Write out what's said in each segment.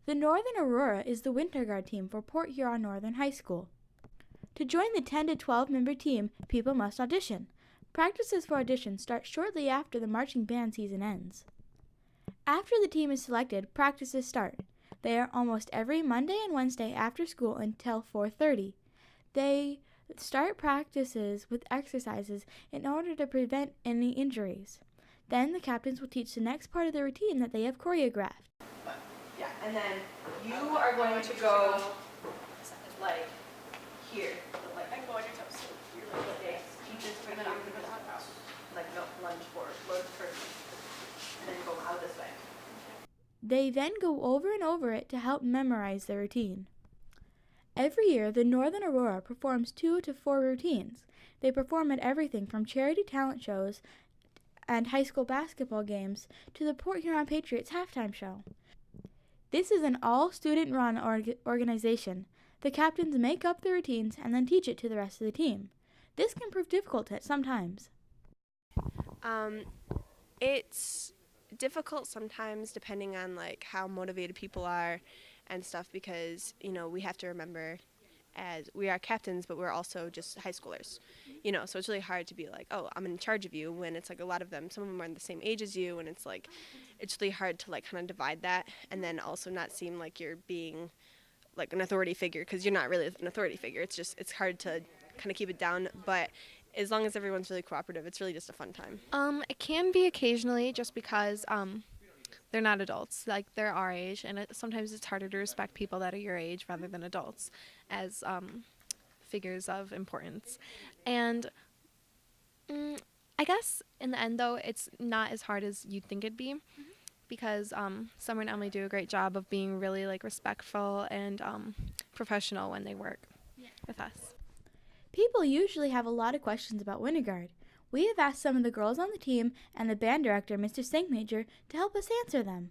The Northern Aurora is the Winter Guard team for Port Huron Northern High School. To join the 10 to 12 member team, people must audition. Practices for auditions start shortly after the marching band season ends. After the team is selected, practices start. They are almost every Monday and Wednesday after school until 4:30. They start practices with exercises in order to prevent any injuries. Then the captains will teach the next part of the routine that they have choreographed. Yeah, and then you are going to go like here. Like, and go on your toes. So you're like this. Keep this right now. Like no, lunge forward. Lunge first. And then go out this way. They then go over and over it to help memorize the routine. Every year, the Northern Aurora performs 2 to 4 routines. They perform at everything from charity talent shows and high school basketball games to the Port Huron Patriots halftime show. This is an all-student-run organization. The captains make up the routines and then teach it to the rest of the team. This can prove difficult at some times. It's difficult sometimes depending on like how motivated people are and stuff because, we have to remember as we are captains, but we're also just high schoolers, so it's really hard to be like, oh, I'm in charge of you when it's like a lot of them, some of them are the same age as you, and it's like, it's really hard to like kind of divide that and then also not seem like you're being like an authority figure because you're not really an authority figure. It's hard to kind of keep it down, but as long as everyone's really cooperative, it's really just a fun time. It can be occasionally just because they're not adults, like they're our age, and sometimes it's harder to respect people that are your age rather than adults as figures of importance. And I guess in the end, though, it's not as hard as you'd think it'd be because Summer and Emily do a great job of being really like respectful and professional when they work with us. People usually have a lot of questions about Winter Guard. We have asked some of the girls on the team and the band director, Mr. Stinkmajor, to help us answer them.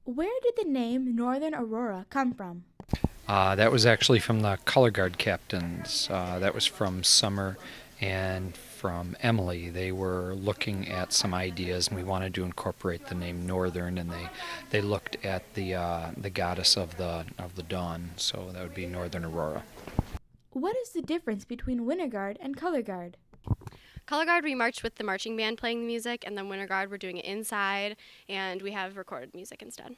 Where did the name Northern Aurora come from? That was actually from the color guard captains. That was from Summer and from Emily. They were looking at some ideas, and we wanted to incorporate the name Northern, and they looked at the goddess of the dawn, so that would be Northern Aurora. What is the difference between Winter Guard and Color Guard? Color Guard, we march with the marching band playing the music, and then Winter Guard, we're doing it inside, and we have recorded music instead.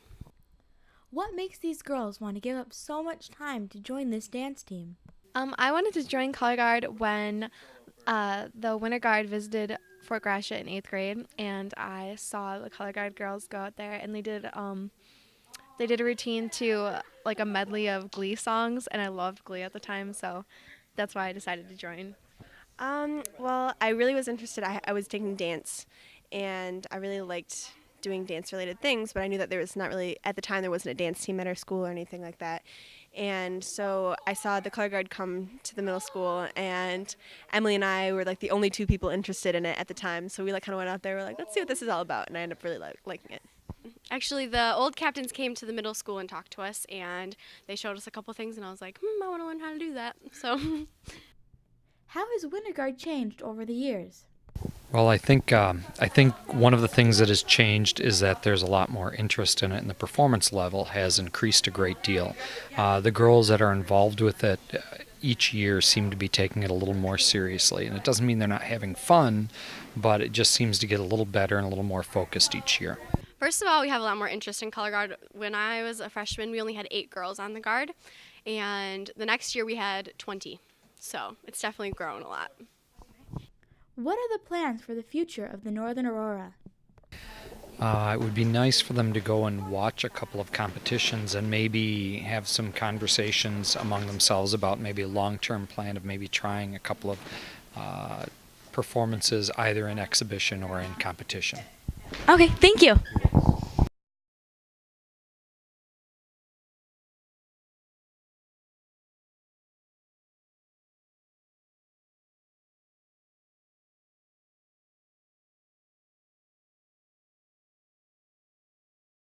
What makes these girls want to give up so much time to join this dance team? I wanted to join Color Guard when the Winter Guard visited Fort Gratiot in 8th grade, and I saw the Color Guard girls go out there, and they did a routine to like a medley of Glee songs, and I loved Glee at the time, so that's why I decided to join. Well, I really was interested. I was taking dance, and I really liked doing dance-related things, but I knew that there was not really, at the time, there wasn't a dance team at our school or anything like that. And so I saw the Color Guard come to the middle school, and Emily and I were like the only 2 people interested in it at the time. So we like kind of went out there, we're like, let's see what this is all about, and I ended up really liking it. Actually, the old captains came to the middle school and talked to us, and they showed us a couple things, and I was like, I want to learn how to do that. So, How has Winter Guard changed over the years? Well, I think one of the things that has changed is that there's a lot more interest in it, and the performance level has increased a great deal. The girls that are involved with it each year seem to be taking it a little more seriously, and it doesn't mean they're not having fun, but it just seems to get a little better and a little more focused each year. first of all, we have a lot more interest in Color Guard. When I was a freshman, we only had 8 girls on the Guard, and the next year we had 20. So it's definitely grown a lot. What are the plans for the future of the Northern Aurora? It would be nice for them to go and watch a couple of competitions and maybe have some conversations among themselves about maybe a long-term plan of maybe trying a couple of performances either in exhibition or in competition. Okay, thank you.